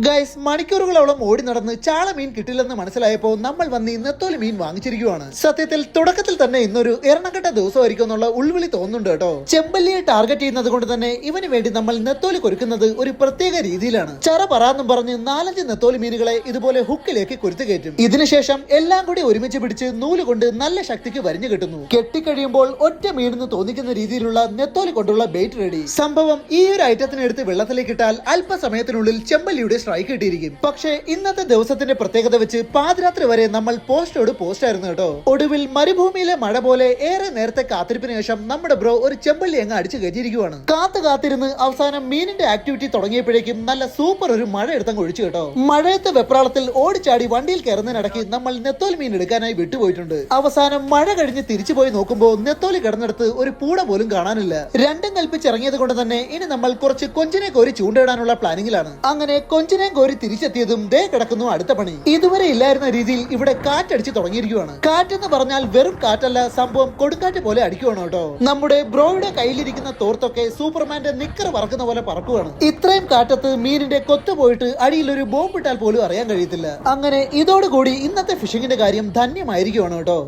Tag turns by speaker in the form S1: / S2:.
S1: Guys, മണിക്കൂറുകളോളം ഓടി നടന്ന് ചാള മീൻ കിട്ടില്ലെന്ന് മനസ്സിലായപ്പോൾ നമ്മൾ വന്ന് നെത്തോലി മീൻ വാങ്ങിച്ചിരിക്കുവാണ്. സത്യത്തിൽ തുടക്കത്തിൽ തന്നെ ഇന്നൊരു എറണക്കെട്ട ദിവസമായിരിക്കും എന്നുള്ള ഉൾവിളി തോന്നുന്നുണ്ട് കേട്ടോ. ചെമ്പല്ലിയെ ടാർഗറ്റ് ചെയ്യുന്നത് കൊണ്ട് തന്നെ ഇവന് വേണ്ടി നമ്മൾ നെത്തോലി കൊരുക്കുന്നത് ഒരു പ്രത്യേക രീതിയിലാണ്. ചറ പറാന്നും പറഞ്ഞ് 4-5 നെത്തോലി മീനുകളെ ഇതുപോലെ ഹുക്കിലേക്ക് കൊരുത്തു കയറ്റും. ഇതിനുശേഷം എല്ലാം കൂടി ഒരുമിച്ച് പിടിച്ച് നൂല് കൊണ്ട് നല്ല ശക്തിക്ക് വരിഞ്ഞു കിട്ടുന്നു. കെട്ടിക്കഴിയുമ്പോൾ ഒറ്റ മീനെന്ന് തോന്നിക്കുന്ന രീതിയിലുള്ള നെത്തോലി കൊണ്ടുള്ള ബെയ്റ്റ് റെഡി. സംഭവം ഈ ഒരു ഐറ്റത്തിനെ എടുത്ത് വെള്ളത്തിലേക്ക് ഇട്ടാൽ അല്പസമയത്തിനുള്ളിൽ ചെമ്പല്ലിയുടെ സ്ട്രൈക്ക് കിട്ടിയിരിക്കും. പക്ഷേ ഇന്നത്തെ ദിവസത്തിന്റെ പ്രത്യേകത വെച്ച് പാതിരാത്രി വരെ നമ്മൾ പോസ്റ്റോട് പോസ്റ്റ് ആയിരുന്നു കേട്ടോ. ഒടുവിൽ മരുഭൂമിയിലെ മഴ പോലെ ഏറെ നേരത്തെ കാത്തിരിപ്പിന് ശേഷം നമ്മുടെ ബ്രോ ഒരു ചെമ്പല്ലി അങ്ങ് അടിച്ചു കയറ്റിയിരിക്കുവാണ്. കാത്തിരുന്ന് അവസാനം മീനിന്റെ ആക്ടിവിറ്റി തുടങ്ങിയപ്പോഴേക്കും നല്ല സൂപ്പർ ഒരു മഴ എടുത്തങ്ങ് ഒഴിച്ചു കേട്ടോ. മഴയത്തെ വെപ്രാളത്തിൽ ഓടിച്ചാടി വണ്ടിയിൽ കയറുന്നതിനിടയ്ക്ക് നമ്മൾ നെത്തോലി മീൻ എടുക്കാനായി വിട്ടുപോയിട്ടുണ്ട്. അവസാനം മഴ കഴിഞ്ഞ് തിരിച്ചു പോയി നോക്കുമ്പോൾ നെത്തോലി കിടന്നെടുത്ത് ഒരു പൂട പോലും കാണാനില്ല. രണ്ടും കൽപ്പിച്ചിറങ്ങിയത് കൊണ്ട് തന്നെ ഇനി നമ്മൾ കുറച്ച് കൊഞ്ചിനെ കോരി ചൂണ്ടയിടാനുള്ള പ്ലാനിങ്ങിലാണ്. അങ്ങനെ കൊഞ്ചിനെ കോരി തിരിച്ചെത്തിയതും ദേ കിടക്കുന്നു അടുത്ത പണി. ഇതുവരെ ഇല്ലായിരുന്ന രീതിയിൽ ഇവിടെ കാറ്റടിച്ച് തുടങ്ങിയിരിക്കുകയാണ്. കാറ്റെന്ന് പറഞ്ഞാൽ വെറും കാറ്റല്ല, സംഭവം കൊടുങ്കാറ്റ് പോലെ അടിക്കുവാണ് കേട്ടോ. നമ്മുടെ ബ്രോയുടെ കയ്യിലിരിക്കുന്ന തോർത്തൊക്കെ സൂപ്പർമാന്റെ നിക്കർ പറക്കുന്ന പോലെ പറക്കുവാണ്. ഇത്രയും കാറ്റത്ത് മീനിന്റെ കൊത്തു പോയിട്ട് അടിയിൽ ഒരു ബോംബ് ഇട്ടാൽ പോലും അറിയാൻ കഴിയത്തില്ല. അങ്ങനെ ഇതോടുകൂടി ഇന്നത്തെ ഫിഷിങ്ങിന്റെ കാര്യം ധന്യമായിരിക്കുവാണ് കേട്ടോ.